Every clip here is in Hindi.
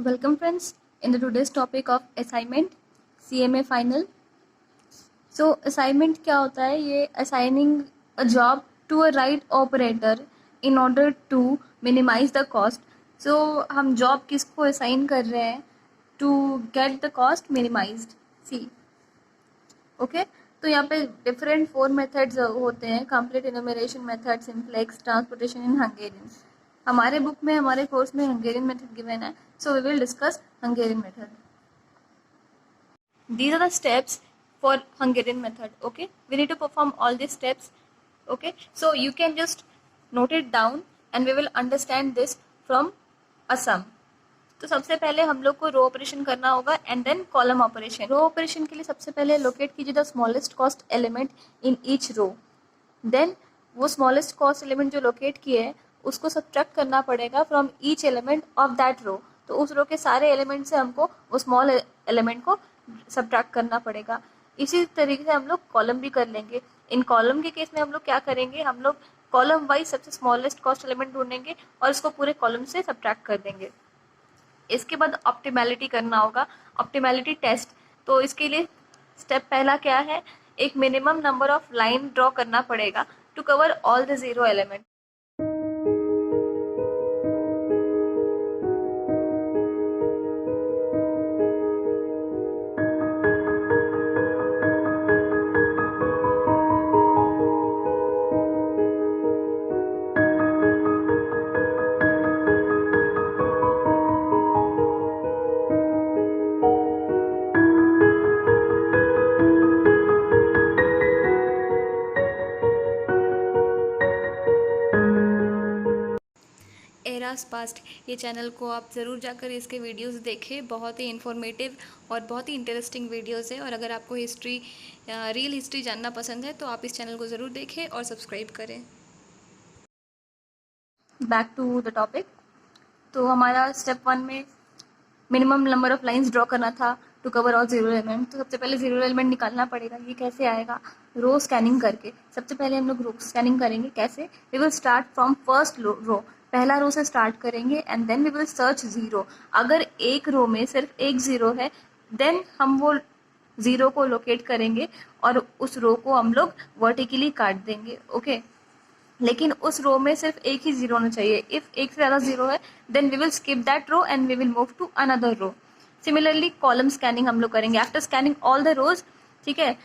Welcome friends in the today's topic of assignment CMA final. So assignment क्या होता है? ये assigning a job to a right operator in order to minimize the cost. So हम job किसको assign कर रहे हैं to get the cost minimized. See, okay? तो यहाँ पे different 4 methods होते हैं: complete enumeration method, simplex, transportation in Hungarian. हमारे बुक में हमारे कोर्स में हंगेरियन मेथड गिवन है, so we will discuss Hungarian method. These are the steps for Hungarian method. Okay, we need to perform all these steps. Okay, so you can just note it down and we will understand this from a sum. तो सबसे पहले हम लोग को रो ऑपरेशन करना होगा and then column operation. Row operation के लिए सबसे पहले लोकेट कीजिए the smallest cost element in each row. Then वो स्मॉलेस्ट कॉस्ट एलिमेंट जो लोकेट किए है उसको सब्ट्रैक्ट करना पड़ेगा from each element of that row. तो उस रो के सारे एलिमेंट से हमको वो स्मॉल एलिमेंट को सब्ट्रैक्ट करना पड़ेगा. इसी तरीके से हम लोग कॉलम भी कर लेंगे. इन कॉलम के केस में हम लोग क्या करेंगे, हम लोग कॉलम वाइज सबसे स्मॉलेस्ट कॉस्ट एलिमेंट ढूंढेंगे और इसको पूरे कॉलम से सब्ट्रैक्ट कर देंगे. इसके बाद ऑप्टिमैलिटी करना होगा, ऑप्टिमैलिटी टेस्ट. तो इसके लिए स्टेप पहला क्या है, एक minimum number of line draw करना पड़ेगा to cover all the zero element. एरास पास्ट, ये चैनल को आप ज़रूर जाकर इसके वीडियोस देखें. बहुत ही इन्फॉर्मेटिव और बहुत ही इंटरेस्टिंग वीडियोस है. और अगर आपको हिस्ट्री, रियल हिस्ट्री जानना पसंद है तो आप इस चैनल को ज़रूर देखें और सब्सक्राइब करें. Back to the topic. तो हमारा स्टेप 1 में minimum number of lines draw करना था to cover all zero element. तो सबसे पहले जीरो एलिमेंट निकालना पड़ेगा. ये कैसे आएगा, रो स्कैनिंग करके. सबसे पहले हम लोग रो स्कैनिंग करेंगे. कैसे, we will start from first row, पहला रो से स्टार्ट करेंगे and then we will search zero. अगर एक रो में सिर्फ एक जीरो है देन हम वो जीरो को लोकेट करेंगे और उस रो को हम लोग वर्टिकली काट देंगे. ओके, लेकिन उस रो में सिर्फ एक ही जीरो होना चाहिए. इफ एक से ज़्यादा जीरो है then we will skip that row and we will move to another row. Similarly column scanning हम लोग करेंगे after scanning all the rows. ठीक है,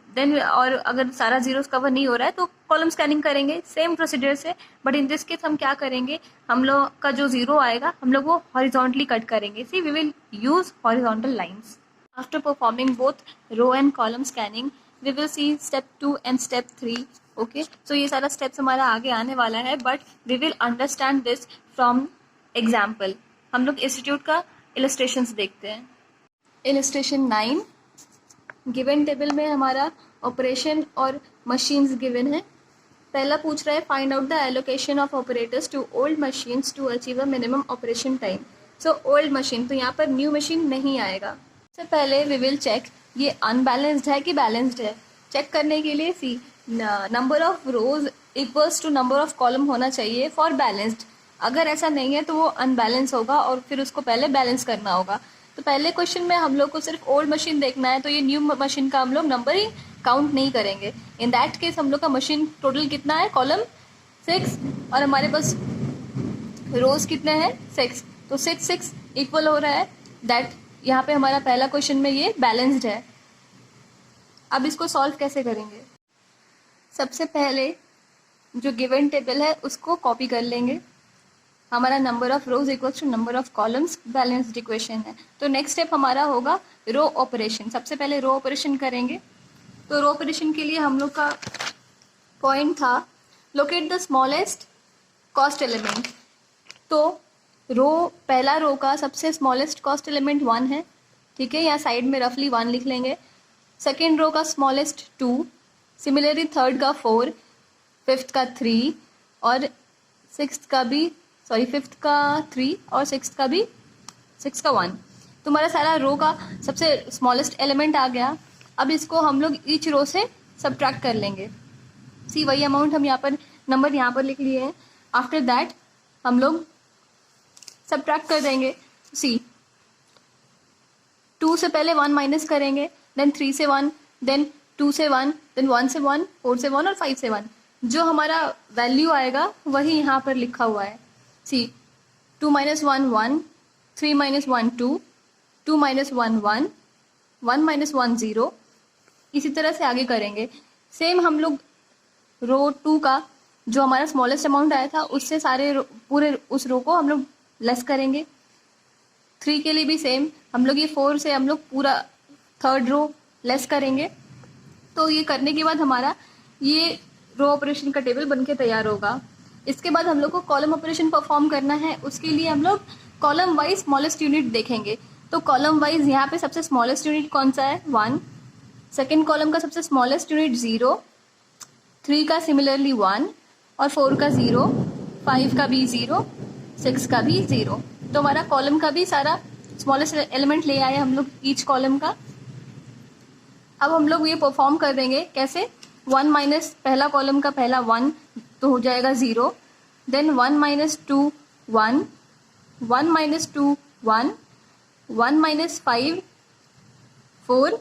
देन और अगर सारा जीरोस कवर नहीं हो रहा है तो कॉलम स्कैनिंग करेंगे सेम प्रोसीजर से. बट इन दिस केस हम क्या करेंगे, हम लोग का जो जीरो आएगा हम लोग वो हॉरिजॉन्टली कट करेंगे. See, we will use horizontal lines. After performing both row and column scanning we will see step 2 and step 3. Okay, so ये सारा स्टेप्स हमारा आगे आने वाला है but we will understand this from example. हम लोग इंस्टीट्यूट का इलस्ट्रेशंस देखते हैं. इलस्ट्रेशन 9, गिवन टेबल में हमारा ऑपरेशन और मशीन्स गिवन है. पहला पूछ रहा है find out the allocation of operators to old machines to achieve a minimum operation time. So old machine, तो यहाँ पर न्यू मशीन नहीं आएगा. सबसे पहले वी विल चेक ये अनबैलेंस्ड है कि बैलेंस्ड है. चेक करने के लिए see number of rows equals to number of column होना चाहिए फॉर बैलेंस्ड. अगर ऐसा नहीं है तो वो अनबैलेंस होगा और फिर उसको पहले बैलेंस करना होगा. तो पहले क्वेश्चन में हम लोग को सिर्फ ओल्ड मशीन देखना है तो ये न्यू मशीन का हम लोग नंबर ही काउंट नहीं करेंगे. इन दैट केस हम लोग का मशीन टोटल कितना है, कॉलम 6 और हमारे पास रोज कितने हैं 6. तो 6 इक्वल हो रहा है दैट. यहाँ पे हमारा पहला क्वेश्चन में ये बैलेंस्ड है. अब इसको सॉल्व कैसे करेंगे, सबसे पहले जो गिवन टेबल है उसको कॉपी कर लेंगे. हमारा number of rows equals to number of columns balanced equation है. तो नेक्स्ट स्टेप हमारा होगा रो ऑपरेशन. सबसे पहले रो ऑपरेशन करेंगे. तो रो ऑपरेशन के लिए हम लोग का पॉइंट था locate the smallest cost element. तो पहला रो का सबसे स्मॉलेस्ट कॉस्ट एलिमेंट 1 है. ठीक है, यहाँ साइड में रफली 1 लिख लेंगे. सेकेंड रो का स्मॉलेस्ट 2, सिमिलरली थर्ड का 4, फिफ्थ का 3 और फिफ्थ का 3 और सिक्स्थ का 1. तो हमारा सारा रो का सबसे स्मॉलेस्ट एलिमेंट आ गया. अब इसको हम लोग ईच रो से सब्ट्रैक्ट कर लेंगे. सी, वही अमाउंट हम यहाँ पर नंबर यहाँ पर लिख लिए हैं. आफ्टर दैट हम लोग सब्ट्रैक्ट कर देंगे. सी, 2 से पहले 1 माइनस करेंगे, देन 3 से 1, देन 2 से 1, देन 1 से 1, 4 से 1 और 5 से 1। जो हमारा वैल्यू आएगा वही यहाँ पर लिखा हुआ है। सी 2 माइनस 1 1, 3 माइनस 1 2, 2 माइनस 1 1, 1 माइनस 1 0। इसी तरह से आगे करेंगे। सेम हम लोग रो 2 का जो हमारा स्मॉलेस्ट अमाउंट आया था उससे सारे पूरे उस रो को हम लोग लेस करेंगे। 3 के लिए भी सेम, हम लोग ये 4 से हम लोग पूरा थर्ड रो लेस करेंगे। तो ये करने के बाद हमारा ये रो ऑपरेशन का टेबल बनके तैयार होगा। इसके बाद हम लोग को कॉलम ऑपरेशन परफॉर्म करना है। उसके लिए हम लोग कॉलम वाइज स्मॉलेस्ट यूनिट देखेंगे। तो कॉलम वाइज यहाँ पे सबसे स्मॉलेस्ट यूनिट कौन सा है? 1। सेकेंड कॉलम का सबसे स्मॉलेस्ट यूनिट 0, 3 का सिमिलरली 1 और 4 का 0, 5 का भी 0, 6 का भी 0। तो हमारा कॉलम का भी सारा स्मॉलेस्ट एलिमेंट ले आए हम लोग ईच कॉलम का। अब हम लोग ये परफॉर्म कर देंगे कैसे? 1 माइनस पहला कॉलम का पहला 1 तो हो जाएगा 0, then 1 minus 2 1, 1 minus 2 1, 1 minus 5 4,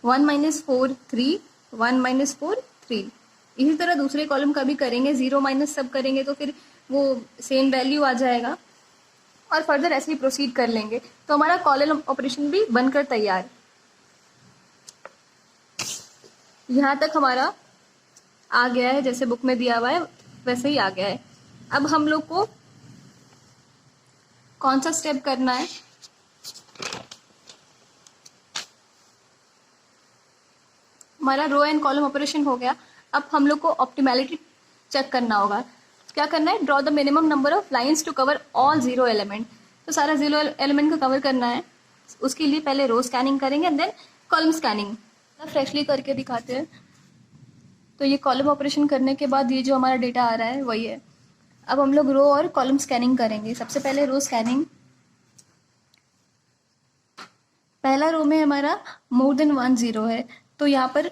1 minus 4 3, 1 minus 4 3। इसी तरह दूसरे कॉलम का भी करेंगे, 0 माइनस सब करेंगे तो फिर वो सेम वैल्यू आ जाएगा और फर्दर ऐसे ही प्रोसीड कर लेंगे। तो हमारा कॉलम ऑपरेशन भी बनकर तैयार। यहाँ तक हमारा आ गया है, जैसे बुक में दिया हुआ है वैसे ही आ गया है। अब हम लोग को कौन सा स्टेप करना है? हमारा रो एंड कॉलम ऑपरेशन हो गया। अब हम लोग को ऑप्टिमैलिटी चेक करना होगा। क्या करना है? Draw the minimum number of lines to cover all 0 element. तो सारा 0 एलिमेंट को कवर करना है। उसके लिए पहले रो स्कैनिंग करेंगे and then column scanning. Freshly करके दिखाते हैं। तो ये कॉलम ऑपरेशन करने के बाद ये जो हमारा डेटा आ रहा है वही है। अब हम लोग रो और कॉलम स्कैनिंग करेंगे। सबसे पहले रो स्कैनिंग। पहला रो में हमारा मोर देन 1 0 है, तो यहाँ पर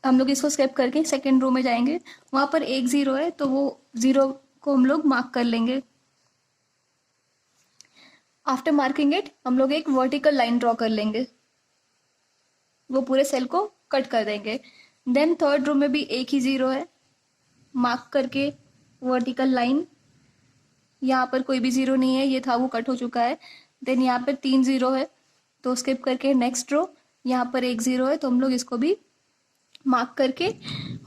हम लोग इसको स्किप करके सेकेंड रो में जाएंगे। वहां पर 1 0 है तो वो 0 को हम लोग मार्क कर लेंगे। आफ्टर मार्किंग इट हम लोग एक वर्टिकल लाइन ड्रॉ कर लेंगे, वो पूरे सेल को कट कर देंगे। देन थर्ड रो में भी एक ही 0 है, मार्क करके वर्टिकल लाइन। यहाँ पर कोई भी 0 नहीं है, ये था वो कट हो चुका है। देन यहाँ पर 3 0 है तो स्किप करके नेक्स्ट रो। यहाँ पर 1 0 है तो हम लोग इसको भी मार्क करके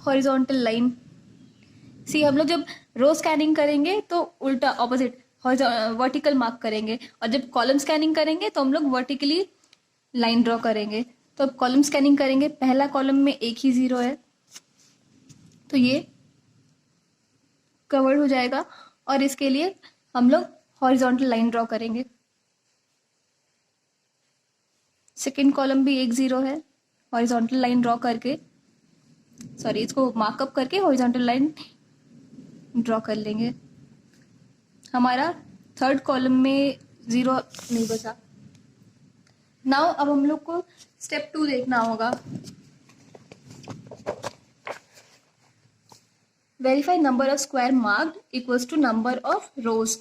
हॉरिजॉन्टल लाइन। सी हम लोग जब रो स्कैनिंग करेंगे तो उल्टा ऑपोजिट वर्टिकल मार्क करेंगे, और जब कॉलम स्कैनिंग करेंगे तो हम लोग वर्टिकली लाइन ड्रॉ करेंगे। तो अब कॉलम स्कैनिंग करेंगे। पहला कॉलम में एक ही 0 है तो ये कवर्ड हो जाएगा, और इसके लिए हम लोग हॉरिजॉन्टल लाइन ड्रॉ करेंगे। सेकेंड कॉलम भी एक 0 है, हॉरिजॉन्टल लाइन ड्रॉ करके इसको मार्कअप करके हॉरिजॉन्टल लाइन ड्रॉ कर लेंगे। हमारा थर्ड कॉलम में 0 नहीं बचा। नाउ अब हम लोग को स्टेप 2 देखना होगा। Verify number of square marked equals to number of rows.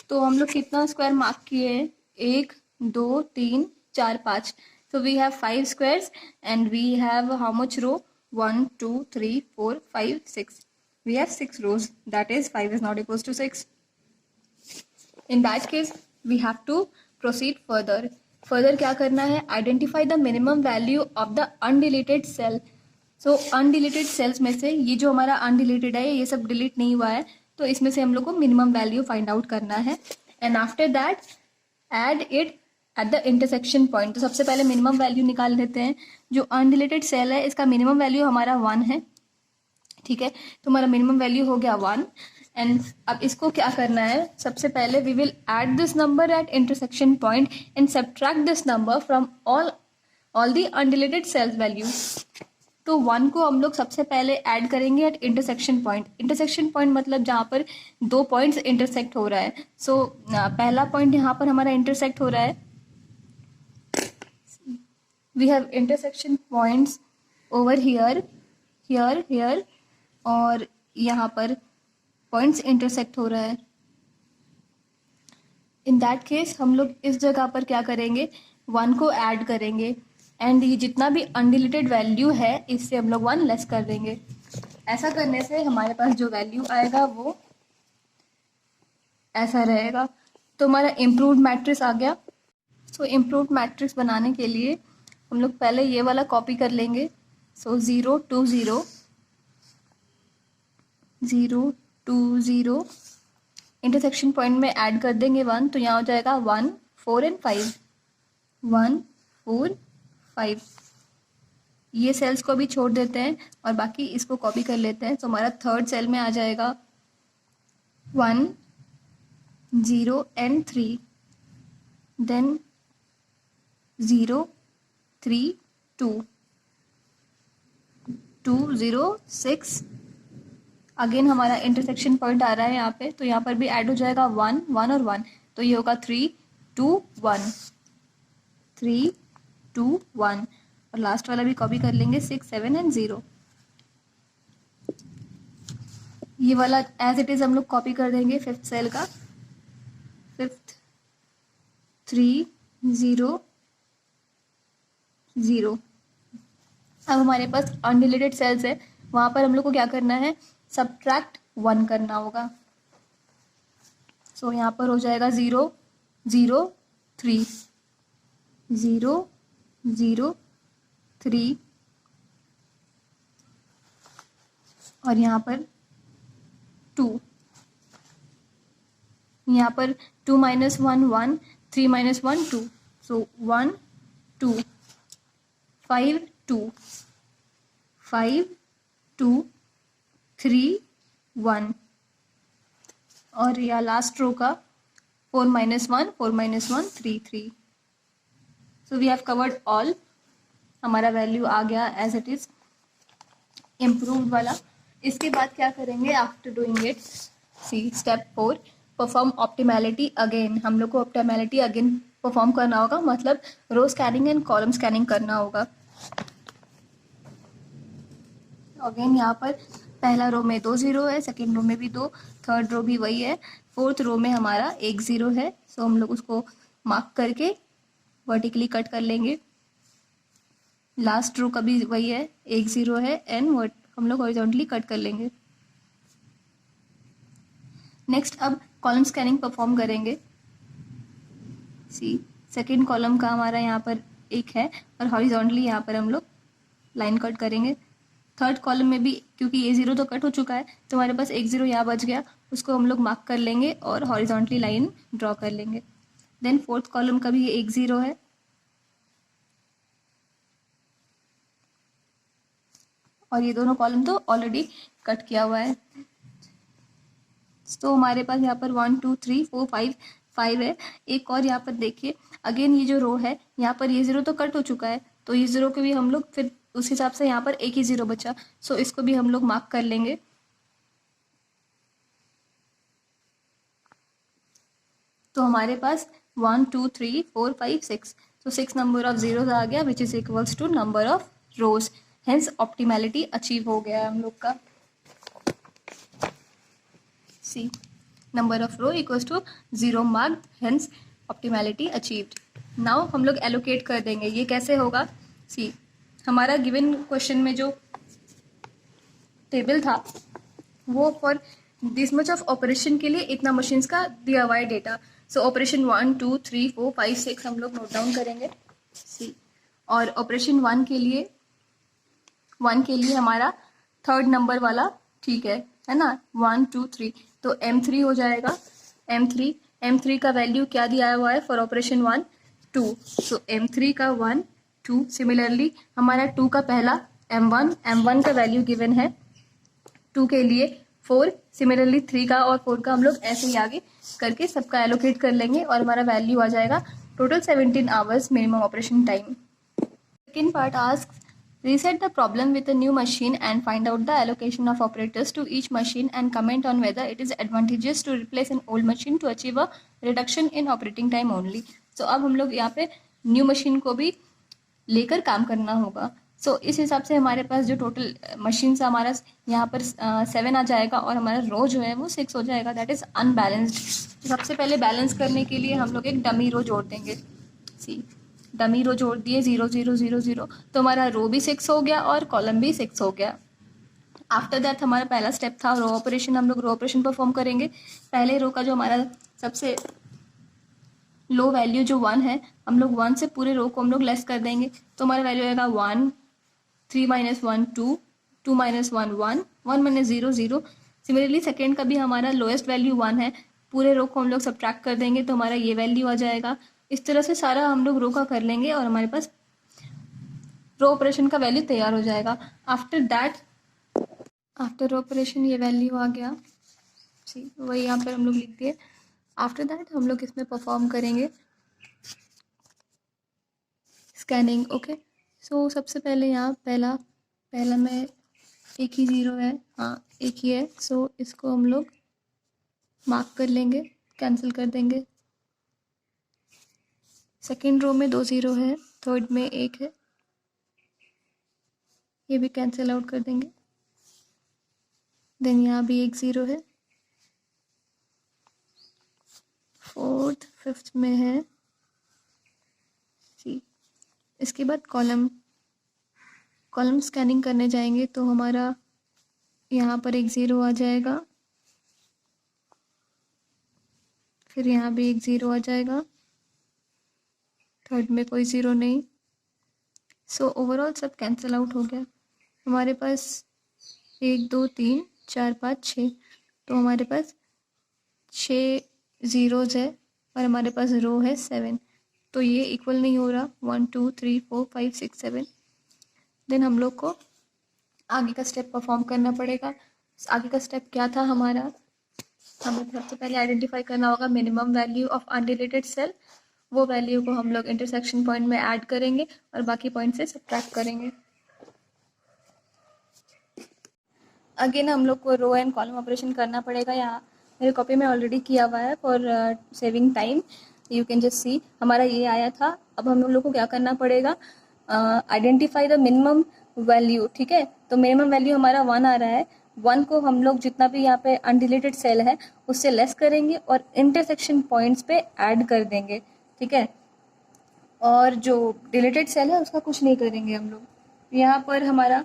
तो हम लोग कितना स्क्वायर मार्क किए हैं? 1 2 3 4 5। So we have 5 squares and we have how much row? 1 2 3 4 5 6. We have 6 rows. That is 5 is not equals to 6. In that case we have to proceed further. Further क्या करना है? Identify the minimum value of the undeleted cell. So undeleted cells में से ये जो हमारा undeleted है ये सब डिलीट नहीं हुआ है, तो इसमें से हम लोग को मिनिमम वैल्यू फाइंड आउट करना है। And after that add it at the intersection point. तो सबसे पहले मिनिमम वैल्यू निकाल लेते हैं। जो अनडिलेटेड सेल है इसका मिनिमम वैल्यू हमारा 1 है, ठीक है। तो हमारा मिनिमम वैल्यू हो गया 1। एंड अब इसको क्या करना है? सबसे पहले we will add this number at intersection point and subtract this number from all the undeleted cells value. तो 1 को हम लोग सबसे पहले ऐड करेंगे at intersection point. Intersection point मतलब जहाँ पर 2 पॉइंट्स इंटरसेक्ट हो रहा है। सो पहला पॉइंट यहाँ पर हमारा इंटरसेक्ट हो रहा है। We have intersection points over here, here, here, और यहाँ पर पॉइंट्स इंटरसेक्ट हो रहा है। इन दैट केस हम लोग इस जगह पर क्या करेंगे? 1 को ऐड करेंगे एंड ये जितना भी अनडिलीटेड वैल्यू है इससे हम लोग 1 लेस कर देंगे। ऐसा करने से हमारे पास जो वैल्यू आएगा वो ऐसा रहेगा। तो हमारा इम्प्रूव्ड मैट्रिक्स आ गया। सो इम्प्रूव्ड मैट्रिक्स बनाने के लिए हम लोग पहले ये वाला कॉपी कर लेंगे। सो 0 2 0 0 2 0 इंटरसेक्शन पॉइंट में ऐड कर देंगे 1, तो यहाँ हो जाएगा 1 4 एंड 5 1 4 5। ये सेल्स को भी छोड़ देते हैं और बाकी इसको कॉपी कर लेते हैं। तो हमारा थर्ड सेल में आ जाएगा 1 0 एंड 3, देन 0 3 2 2 0 6। अगेन हमारा इंटरसेक्शन पॉइंट आ रहा है यहाँ पे, तो यहाँ पर भी ऐड हो जाएगा 1 1 और 1, तो ये होगा 3 2 1 3 2 1। और लास्ट वाला भी कॉपी कर लेंगे 6 7 एंड 0। ये वाला एज इट इज हम लोग कॉपी कर देंगे फिफ्थ सेल का, फिफ्थ 3 0 0। अब हमारे पास अनडिलीटेड सेल्स है, वहां पर हम लोग को क्या करना है, सब्ट्रैक्ट 1 करना होगा। सो यहाँ पर हो जाएगा 0 0 3 0 0 3 और यहाँ पर 2। यहाँ पर 2 minus 1 1 3 minus 1 2, सो 1 2 5 2 5 2 3 1। और या लास्ट रो का 4 minus 1 4 minus 1 3 3। So we have covered all. हमारा वैल्यू आ गया एज इट इज इम्प्रूव्ड वाला। इसके बाद क्या करेंगे, after doing it, see step 4 perform optimality again. हम लोग को ऑप्टिमैलिटी अगेन परफॉर्म करना होगा, मतलब row scanning and column scanning करना होगा। अगेन यहाँ पर पहला रो में 2 0 है, सेकेंड रो में भी 2, थर्ड रो भी वही है, फोर्थ रो में हमारा 1 0 है। सो हम लोग उसको मार्क करके वर्टिकली कट कर लेंगे। लास्ट रो का भी वही है, 1 0 है एंड हम लोग हॉरिजॉन्टली कट कर लेंगे। नेक्स्ट अब कॉलम स्कैनिंग परफॉर्म करेंगे। सी सेकेंड कॉलम का हमारा यहाँ पर 1 है और हॉरिजॉन्टली यहाँ पर हम लोग लाइन कट करेंगे। थर्ड कॉलम में भी क्योंकि ये 0 तो कट हो चुका है, तो हमारे पास 1 0 यहाँ बच गया, उसको हम लोग मार्क कर लेंगे और हॉरिजॉन्टली लाइन ड्रॉ कर लेंगे। देन फोर्थ कॉलम का भी ये 1 0 है और ये दोनों कॉलम तो ऑलरेडी कट किया हुआ है। तो हमारे पास यहाँ पर 1 2 3 4 5 5 है। एक और यहाँ पर देखिए, अगेन ये जो रो है यहाँ पर ये 0 तो कट हो चुका है, तो ये 0 को भी हम लोग फिर उस हिसाब से यहाँ पर 1 ही 0 बचा, सो इसको भी हम लोग मार्क कर लेंगे। तो हमारे पास 1 2 3 4 5 6, तो 6 नंबर ऑफ जीरोस आ गया which is equals to number of rows. Hence optimality achieve हो गया है हम लोग का। See number of row equals to 0 marked, hence optimality achieved. Now हम लोग एलोकेट कर देंगे। ये कैसे होगा, सी हमारा गिवन क्वेश्चन में जो टेबल था वो for this much of operation के लिए इतना मशीन्स का दिया हुआ है डेटा। सो ऑपरेशन 1 2 3 4 5 6 हम लोग नोट डाउन करेंगे। सी और ऑपरेशन 1 के लिए हमारा थर्ड नंबर वाला ठीक है ना, 1 2 3, तो M3 हो जाएगा। M3 का वैल्यू क्या दिया हुआ है फॉर ऑपरेशन 1 2, सो M3 का 1 2। सिमिलरली हमारा 2 का पहला M1 का वैल्यू गिवन है 2 के लिए 4। सिमिलरली 3 का और 4 का हम लोग ऐसे ही आगे करके सबका एलोकेट कर लेंगे और हमारा वैल्यू आ जाएगा total 17 hours minimum operation time. Second part asks reset the problem with a new machine and find out the allocation of operators to each machine and comment on whether it is advantageous to replace an old machine to achieve a reduction in operating time only। so अब हम लोग यहाँ पे न्यू मशीन को भी लेकर काम करना होगा। सो इस हिसाब से हमारे पास जो टोटल मशीन से हमारा यहाँ पर 7 आ जाएगा और हमारा रो जो है वो 6 हो जाएगा, दैट इज अनबैलेंस्ड। तो सबसे पहले बैलेंस करने के लिए हम लोग एक डमी रो जोड़ देंगे। सी डमी रो जोड़ दिए 0 0 0 0, तो हमारा रो भी 6 हो गया और कॉलम भी 6 हो गया। आफ्टर दैट हमारा पहला स्टेप था रो ऑपरेशन, हम लोग रो ऑपरेशन परफॉर्म करेंगे। पहले रो का जो हमारा सबसे लो वैल्यू जो 1 है, हम लोग 1 से पूरे रो को हम लोग लेस कर देंगे, तो हमारा वैल्यू आएगा 1, 3 minus 1 2, 2 minus 1 1, 1 minus 0 0। Similarly second का भी हमारा लोएस्ट वैल्यू 1 है, पूरे रो को हम लोग सब्ट्रैक्ट कर देंगे तो हमारा ये वैल्यू आ जाएगा। इस तरह से सारा हम लोग रो का कर लेंगे और हमारे पास रो ऑपरेशन का वैल्यू तैयार हो जाएगा। आफ्टर दैट, आफ्टर ऑपरेशन ये वैल्यू आ गया, सी वही यहाँ पर हम लोग लिख दिए। आफ्टर दैट हम लोग इसमें परफॉर्म करेंगे स्कैनिंग। ओके, सो सबसे पहले यहाँ पहला में एक ही ज़ीरो है, हाँ एक ही है, सो इसको हम लोग मार्क कर लेंगे, कैंसिल कर देंगे। सेकेंड रो में 2 ज़ीरो है, थर्ड में 1 है, ये भी कैंसिल आउट कर देंगे। देन यहाँ भी 1 ज़ीरो है, फोर्थ फिफ्थ में है सी। इसके बाद कॉलम स्कैनिंग करने जाएंगे तो हमारा यहाँ पर 1 ज़ीरो आ जाएगा, फिर यहाँ भी 1 ज़ीरो आ जाएगा, थर्ड में कोई ज़ीरो नहीं। सो ओवरऑल सब कैंसिल आउट हो गया। हमारे पास 1 2 3 4 5 6, तो हमारे पास 6 ज़ीरोज़ है और हमारे पास रो है 7, तो ये इक्वल नहीं हो रहा, 1 2 3 4 5 6 7। देन हम लोग को आगे का स्टेप परफॉर्म करना पड़ेगा। आगे का स्टेप क्या था हमारा, हमें सबसे पहले आइडेंटिफाई करना होगा मिनिमम वैल्यू ऑफ अनडिलेटेड सेल। वो वैल्यू को हम लोग इंटरसेक्शन पॉइंट में ऐड करेंगे और बाकी पॉइंट से सब्ट्रैक्ट करेंगे। अगेन हम लोग को रो एंड कॉलम ऑपरेशन करना पड़ेगा। यहाँ मेरे कॉपी में ऑलरेडी किया हुआ है for saving time, you can just see. हमारा ये आया था, अब हम लोग को क्या करना पड़ेगा, आइडेंटिफाई द मिनिमम वैल्यू। ठीक है, तो मिनिमम वैल्यू हमारा 1 आ रहा है, 1 को हम लोग जितना भी यहाँ पे अनडिलेटेड सेल है उससे लेस करेंगे और इंटरसेक्शन पॉइंट्स पे ऐड कर देंगे। ठीक है, और जो डिलेटेड सेल है उसका कुछ नहीं करेंगे हम लोग। यहाँ पर हमारा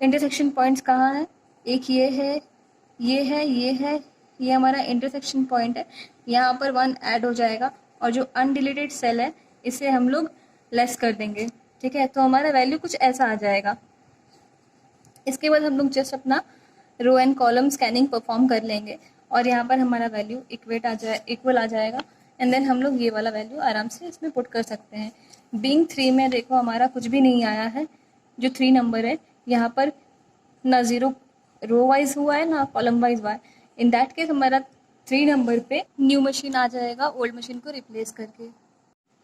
इंटरसेक्शन पॉइंट्स कहाँ है, एक ये है, ये है, ये है, ये हमारा इंटरसेक्शन पॉइंट है। यहाँ पर 1 ऐड हो जाएगा और जो अनडिलेटेड सेल है इसे हम लोग लेस कर देंगे। ठीक है, तो हमारा वैल्यू कुछ ऐसा आ जाएगा। इसके बाद हम लोग जस्ट अपना row and column scanning perform कर लेंगे और यहाँ पर हमारा वैल्यू इक्वल आ जाएगा। एंड देन हम लोग ये वाला वैल्यू आराम से इसमें पुट कर सकते हैं। बीइंग 3 में देखो हमारा कुछ भी नहीं आया है, जो 3 नंबर है यहाँ पर ना ज़ीरो रो वाइज हुआ है ना कॉलम वाइज हुआ है। इन दैट केस हमारा 3 नंबर पे न्यू मशीन आ जाएगा ओल्ड मशीन को रिप्लेस करके।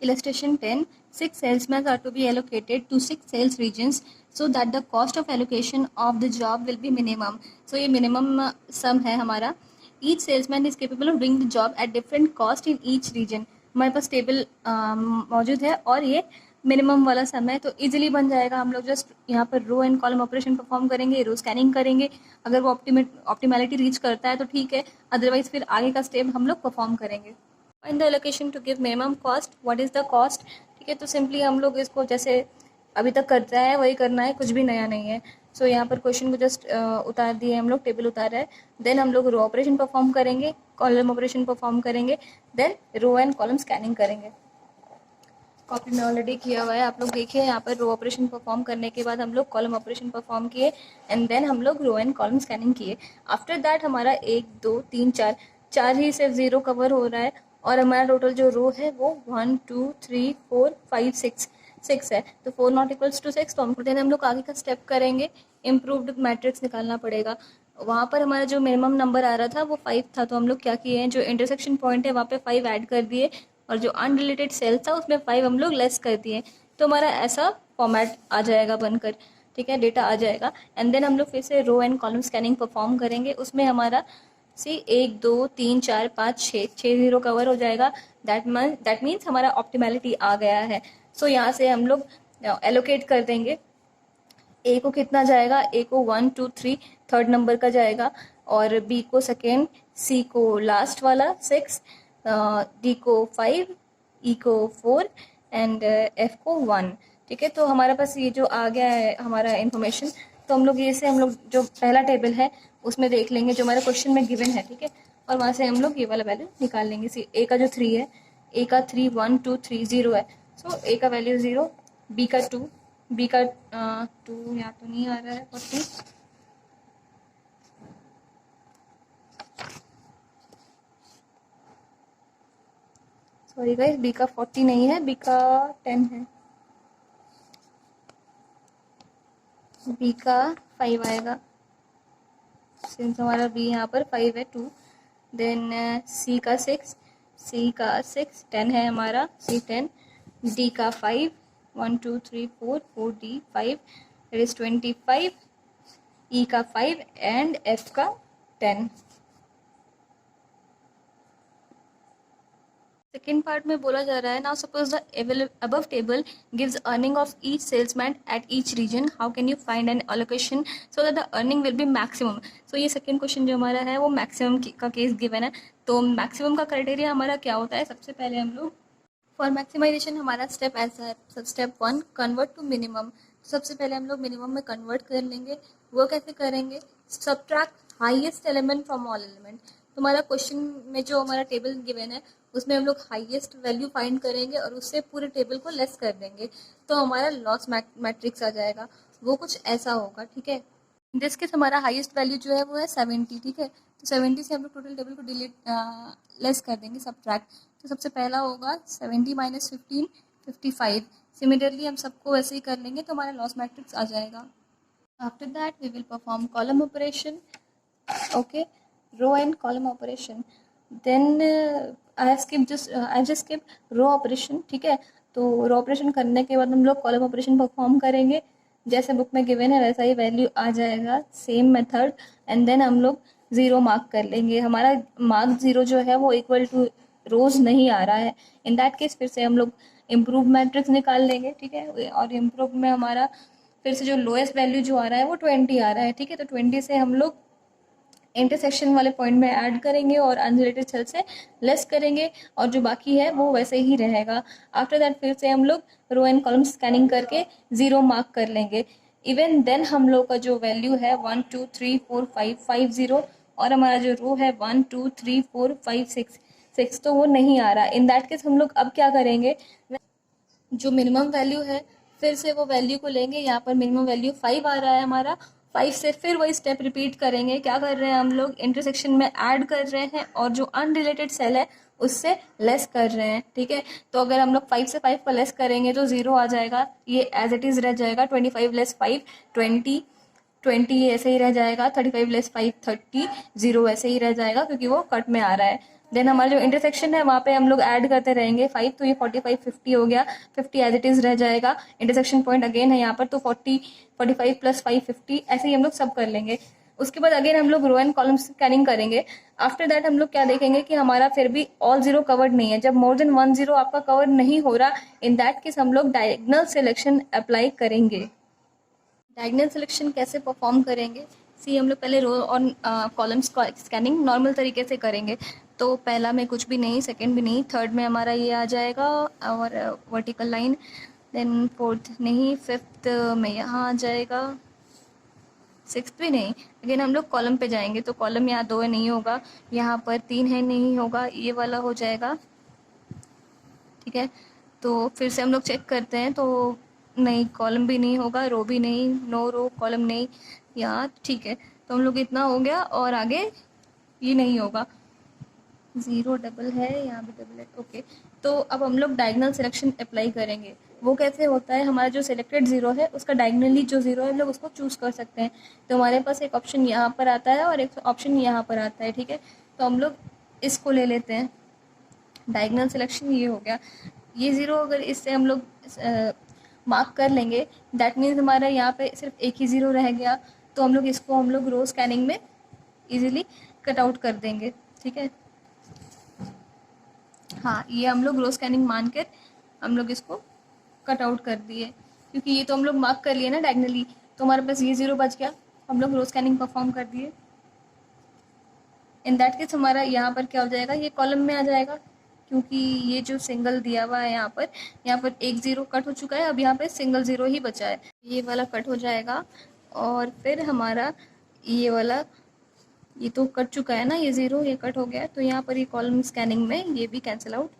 Illustration 10, 6 salesmen are to be allocated to 6 sales regions so that the cost of allocation of the job will be minimum. So ये minimum sum है हमारा। Each salesman is capable of doing the job at different cost in each region. हमारे पास टेबल मौजूद है और ये मिनिमम वाला सम है, तो इजीली बन जाएगा। हम लोग जस्ट यहाँ पर row and column operation perform करेंगे, रो स्कैनिंग करेंगे। अगर वो ऑप्टिमैलिटी रीच करता है तो ठीक है, अदरवाइज फिर आगे का स्टेप हम लोग परफॉर्म करेंगे। In the allocation to give minimum cost, what is the cost. ठीक है, तो सिंपली हम लोग इसको जैसे अभी तक करता है वही करना है, कुछ भी नया नहीं है। सो यहाँ पर क्वेश्चन को जस्ट उतार दिए हम लोग, टेबल उतारा है। देन हम लोग रो ऑपरेशन परफॉर्म करेंगे, कॉलम ऑपरेशन परफॉर्म करेंगे, then row and column scanning करेंगे। कॉपी में ऑलरेडी किया हुआ है, आप लोग देखिए। यहाँ पर रो ऑपरेशन परफॉर्म करने के बाद हम लोग कॉलम ऑपरेशन परफॉर्म किए एंड देन हम लोग रो एंड कॉलम स्कैनिंग किए। आफ्टर दैट हमारा 1 2 3 4 ही सिर्फ ज़ीरो कवर हो रहा है और हमारा टोटल जो रो है वो 1 2 3 4 5 6 है। तो 4 नॉट इक्वल्स टू 6, तो हम लोग आगे का स्टेप करेंगे, इम्प्रूव्ड मैट्रिक्स निकालना पड़ेगा। वहाँ पर हमारा जो मिनिमम नंबर आ रहा था वो 5 था, तो हम लोग क्या किए हैं, जो इंटरसेक्शन पॉइंट है वहाँ पे 5 ऐड कर दिए और जो अनरिलेटेड सेल था उसमें 5 हम लोग लेस कर दिए। तो हमारा ऐसा फॉर्मेट आ जाएगा बनकर। ठीक है, डेटा आ जाएगा। एंड देन हम लोग फिर से row and column scanning perform करेंगे। उसमें हमारा 1 2 3 4 5 6 ज़ीरो कवर हो जाएगा। दैट मीन्स हमारा ऑप्टिमैलिटी आ गया है। सो यहाँ से हम लोग एलोकेट कर देंगे। ए को कितना जाएगा, ए को 1 2 3 थर्ड नंबर का जाएगा और बी को सेकेंड, सी को लास्ट वाला 6, डी को 5, ई को 4, एंड एफ को 1। ठीक है, तो हमारे पास ये जो आ गया है हमारा इन्फॉर्मेशन, तो हम लोग ये से हम लोग जो पहला टेबल है उसमें देख लेंगे जो हमारे क्वेश्चन में गिवन है। ठीक है, और वहाँ से हम लोग ये वाला वैल्यू निकाल लेंगे। सी ए का जो 3 है, ए का 3 1 2 3 0 है, सो ए का वैल्यू 0, बी का 2, बी का 2 यहाँ तो नहीं आ रहा है 40, सॉरी गाइस, बी का 40 नहीं है, बी का 10 है, बी का 5 आएगा, सिंस हमारा बी यहाँ पर 5 है 2। देन सी का 6, सी का 6 10 है हमारा, सी 10, डी का 5 1 2 3 4 4 डी 5 इट इज 25, ई का 5 एंड एफ का 10। सेकेंड पार्ट में बोला जा रहा है, now suppose the above table gives earning of each salesman at each region, how can you find an allocation so that the earning will be maximum. So ये सेकेंड क्वेश्चन जो हमारा है वो मैक्सिमम का केस गिवन है। तो मैक्सिमम का क्राइटेरिया हमारा क्या होता है, सबसे पहले हम लोग फॉर मैक्सिमाइजेशन हमारा स्टेप ऐसा है, स्टेप 1 कन्वर्ट टू मिनिमम। सबसे पहले हम लोग मिनिमम में कन्वर्ट कर लेंगे। वो कैसे करेंगे, subtract highest element from all element. तो हमारा क्वेश्चन में जो हमारा टेबल गिवन है उसमें हम लोग हाईएस्ट वैल्यू फाइंड करेंगे और उससे पूरे टेबल को लेस कर देंगे, तो हमारा लॉस मैट्रिक्स आ जाएगा। वो कुछ ऐसा होगा। ठीक है, दिस केस हमारा हाईएस्ट वैल्यू जो है वो है 70। ठीक है, तो 70 से हम लोग टोटल टेबल को डिलीट लेस कर देंगे, सब्ट्रैक्ट। तो सबसे पहला होगा 70 माइनस 15 55। सिमिलरली हम सबको वैसे ही कर लेंगे तो हमारा लॉस मैट्रिक्स आ जाएगा। After that we will perform column operation, okay, row and column operation. Then I have just skip row operation. ठीक है, तो रो ऑपरेशन करने के बाद हम लोग कॉलम ऑपरेशन परफॉर्म करेंगे, जैसे बुक में गिवन है वैसा ही वैल्यू आ जाएगा, सेम मेथड। एंड देन हम लोग 0 मार्क कर लेंगे। हमारा मार्क 0 जो है वो इक्वल टू रोज नहीं आ रहा है, इन दैट केस फिर से हम लोग इम्प्रूव मैट्रिक्स निकाल लेंगे। ठीक है, और इम्प्रूव में हमारा फिर से जो लोएस्ट वैल्यू जो आ रहा है वो 20 आ रहा है। ठीक है, तो 20 से हम लोग इंटरसेक्शन वाले पॉइंट में ऐड करेंगे और अनरिलेटेड सेल से लेस करेंगे, और जो बाकी है वो वैसे ही रहेगा। आफ्टर दैट फिर से हम लोग रो एंड कॉलम स्कैनिंग करके 0 मार्क कर लेंगे। इवन देन हम लोग का जो वैल्यू है 1 2 3 4 5 5 0, और हमारा जो रो है 1 2 3 4 5 6 6, तो वो नहीं आ रहा। इन दैट केस हम लोग अब क्या करेंगे, जो मिनिमम वैल्यू है फिर से वो वैल्यू को लेंगे। यहाँ पर मिनिमम वैल्यू 5 आ रहा है हमारा, 5 से फिर वही स्टेप रिपीट करेंगे। क्या कर रहे हैं हम लोग, इंटरसेक्शन में ऐड कर रहे हैं और जो अनरिलेटेड सेल है उससे लेस कर रहे हैं। ठीक है, तो अगर हम लोग 5 से 5 को लेस करेंगे तो 0 आ जाएगा, ये एज इट इज़ रह जाएगा। 25 लेस 5 20, 20 ऐसे ही रह जाएगा। 35 लेस 5 30, 0 ऐसे ही रह जाएगा क्योंकि वो कट में आ रहा है। देन हमारा जो इंटरसेक्शन है वहाँ पे हम लोग ऐड करते रहेंगे 5, तो ये 45 50 हो गया, 50 एज इट इज रह जाएगा। इंटरसेक्शन पॉइंट अगेन है यहाँ पर, तो 40 45 प्लस 5 50, ऐसे ही हम लोग सब कर लेंगे। उसके बाद अगेन हम लोग रो एंड कॉलम स्कैनिंग करेंगे। आफ्टर दैट हम लोग क्या देखेंगे कि हमारा फिर भी ऑल 0 कवर्ड नहीं है। जब मोर देन 1 0 आपका कवर नहीं हो रहा, इन दैट केस हम लोग डायगोनल सिलेक्शन अप्लाई करेंगे। डायगोनल सिलेक्शन कैसे परफॉर्म करेंगे, सी हम लोग पहले रो और कॉलम्स का स्कैनिंग नॉर्मल तरीके से करेंगे। तो पहला में कुछ भी नहीं, सेकंड भी नहीं, थर्ड में हमारा ये आ जाएगा और वर्टिकल लाइन। देन फोर्थ नहीं, फिफ्थ में यहाँ आ जाएगा, सिक्स भी नहीं। अगेन हम लोग कॉलम पे जाएंगे तो कॉलम यहाँ 2 है नहीं होगा, यहाँ पर 3 है नहीं होगा, ये वाला हो जाएगा। ठीक है, तो फिर से हम लोग चेक करते हैं, तो नहीं, कॉलम भी नहीं होगा, रो भी नहीं, नो रो कॉलम नहीं यहाँ। ठीक है, तो हम लोग इतना हो गया और आगे ये नहीं होगा, 0 डबल है, यहाँ भी डबल है। ओके, तो अब हम लोग डायगोनल सिलेक्शन अप्लाई करेंगे। वो कैसे होता है, हमारा जो सिलेक्टेड 0 है उसका डायगनली जो 0 है हम लोग उसको चूज़ कर सकते हैं। तो हमारे पास एक ऑप्शन यहाँ पर आता है और एक ऑप्शन यहाँ पर आता है। ठीक है, तो हम लोग इसको ले लेते हैं, डायगोनल सिलेक्शन ये हो गया। ये 0 अगर इससे हम लोग मार्क कर लेंगे, दैट मीन्स हमारा यहाँ पे सिर्फ एक ही 0 रह गया, तो हम लोग रो स्कैनिंग में इजीली कट आउट कर देंगे। ठीक है, हाँ, ये हम लोग रो स्कैनिंग मान कर हम लोग इसको कट आउट कर दिए, क्योंकि ये तो हम लोग मार्क कर लिए ना डायगनली, तो हमारे पास ये 0 बच गया, हम लोग रो स्कैनिंग परफॉर्म कर दिए। इन दैट केस हमारा यहाँ पर क्या हो जाएगा, ये कॉलम में आ जाएगा। क्योंकि ये जो सिंगल दिया हुआ है यहाँ पर एक ज़ीरो कट हो चुका है, अब यहाँ पे सिंगल ज़ीरो ही बचा है, ये वाला कट हो जाएगा। और फिर हमारा ये वाला, ये तो कट चुका है ना, ये ज़ीरो ये कट हो गया है, तो यहाँ पर ये कॉलम स्कैनिंग में ये भी कैंसिल आउट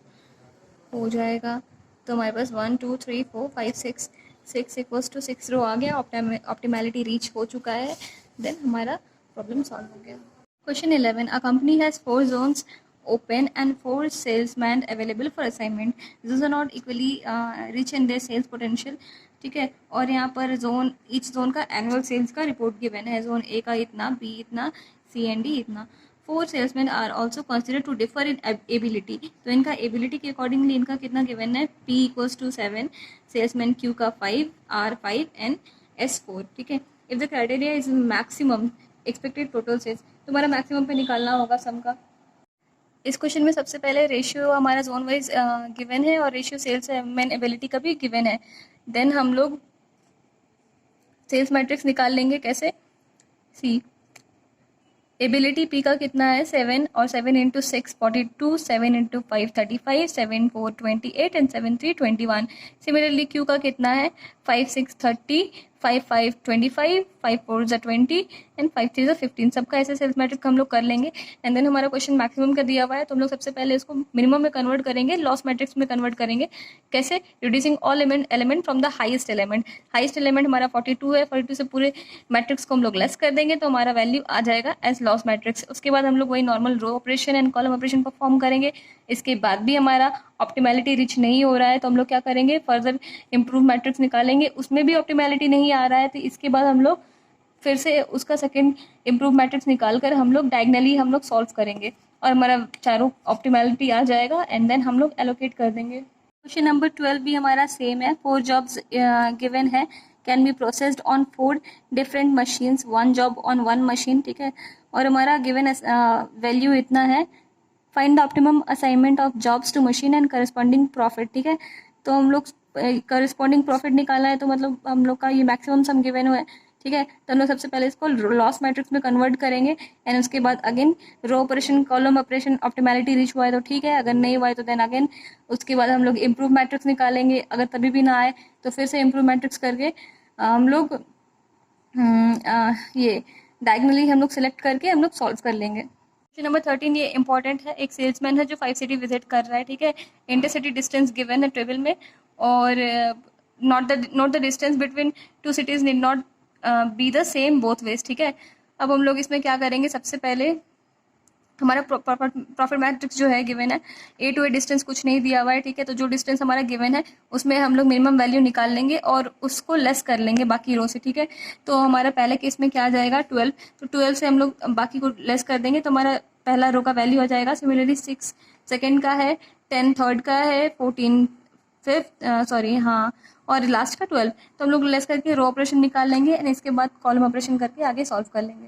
हो जाएगा। तो हमारे पास 1 2 3 4 5 6 6 इक्वल्स टू 6 रो आ गया, ऑप्टिमैलिटी रीच हो चुका है, देन हमारा प्रॉब्लम सॉल्व हो गया। Question 11, a company has 4 zones open and 4 salesmen available for assignment. These are not equally rich in their sales potential. ठीक है, और यहाँ पर जोन, ईच जोन का एनुअल सेल्स का रिपोर्ट गिवन है, जोन ए का इतना, बी इतना, सी एंड डी इतना। 4 salesman are also consider to differ in ability, तो इनका एबिलिटी के अकॉर्डिंगली इनका कितना गिवन है, P equals to 7, salesman Q का 5, आर 5 एंड एस 4। ठीक है, if the criteria is maximum expected total sales, तुम्हारा मैक्सिमम पे निकालना होगा सम का। इस क्वेश्चन में सबसे पहले रेशियो हमारा जोन वाइज गिवन है और रेशियो सेल्स मैन एबिलिटी का भी गिवन है। देन हम लोग सेल्स मैट्रिक्स निकाल लेंगे, कैसे, सी एबिलिटी पी का कितना है 7, और 7 into 6 42, 7 into 5 35, 7 4 28 and 7 3 21। Similarly Q का कितना है 5 6 30, 5 5 25, 5 4 20 एंड 5 3 15। सबका ऐसे सेल्स मैट्रिक्स हम लोग कर लेंगे। एंड देन हमारा क्वेश्चन मैक्सिमम का दिया हुआ है, तो हम लोग सबसे पहले इसको मिनिमम में कन्वर्ट करेंगे, लॉस मैट्रिक्स में कन्वर्ट करेंगे। कैसे, reducing all element from the highest element. Highest element हमारा 42 है, 42 से पूरे मैट्रिक्स को हम लोग लेस कर देंगे, तो हमारा वैल्यू आ जाएगा एज लॉस मैट्रिक्स। उसके बाद हम लोग वही normal row operation and column operation perform करेंगे। इसके बाद भी हमारा ऑप्टिमैलिटी रिच नहीं हो रहा है, तो हम लोग क्या करेंगे, फर्दर इंप्रूव मैट्रिक्स निकालेंगे, उसमें भी ऑप्टिमैलिटी नहीं आ रहा है, तो इसके बाद हम लोग फिर से उसका सेकंड इंप्रूव मैट्रिक्स निकाल कर हम लोग डायगनली हम लोग सॉल्व करेंगे और हमारा चारों ऑप्टिमैलिटी आ जाएगा एंड देन हम लोग एलोकेट कर देंगे। क्वेश्चन नंबर 12 भी हमारा सेम है। 4 जॉब्स गिवन है, can be processed on 4 different machines, 1 job on 1 machine. ठीक है, और हमारा गिवन वैल्यू इतना है, find the optimum assignment of jobs to machine and corresponding profit. ठीक है, तो हम लोग करस्पॉन्डिंग प्रॉफिट निकालना है, तो मतलब हम लोग का ये मैक्सिमम सम गिवन हुआ है। ठीक है, तो हम लोग सबसे पहले इसको लॉस मैट्रिक्स में कन्वर्ट करेंगे एंड उसके बाद again row operation column operation, optimality reach हुआ है तो ठीक है, अगर नहीं हुआ है तो देन अगेन उसके बाद हम लोग इम्प्रूव मैट्रिक्स निकालेंगे। अगर तभी भी ना आए तो फिर से इम्प्रूव मैट्रिक्स करके हम लोग ये डायगनली हम लोग सेलेक्ट करके हम लोग सॉल्व कर लेंगे। क्वेश्चन नंबर 13 ये इंपॉर्टेंट है। एक सेल्समैन है जो 5 सिटी विजिट कर रहा है। ठीक है, इंटरसिटी डिस्टेंस गिवन है टेबल में, और not the distance between 2 cities need not be the same both ways. ठीक है, अब हम लोग इसमें क्या करेंगे, सबसे पहले हमारा प्रॉफिट मैट्रिक्स जो है गिवन है, ए टू ए डिस्टेंस कुछ नहीं दिया हुआ है। ठीक है, तो जो डिस्टेंस हमारा गिवन है उसमें हम लोग मिनिमम वैल्यू निकाल लेंगे और उसको लेस कर लेंगे बाकी रो से। ठीक है, तो हमारा पहले केस में क्या आ जाएगा 12, तो 12 से हम लोग बाकी को लेस कर देंगे, तो हमारा पहला रो का वैल्यू आ जाएगा। सिमिलरली 6 सेकेंड का है, 10 थर्ड का है, 14 फिफ्थ, सॉरी हाँ, और लास्ट का 12, तो हम लोग लेस करके रो ऑपरेशन निकाल लेंगे एंड इसके बाद कॉलम ऑपरेशन करके आगे सॉल्व कर लेंगे।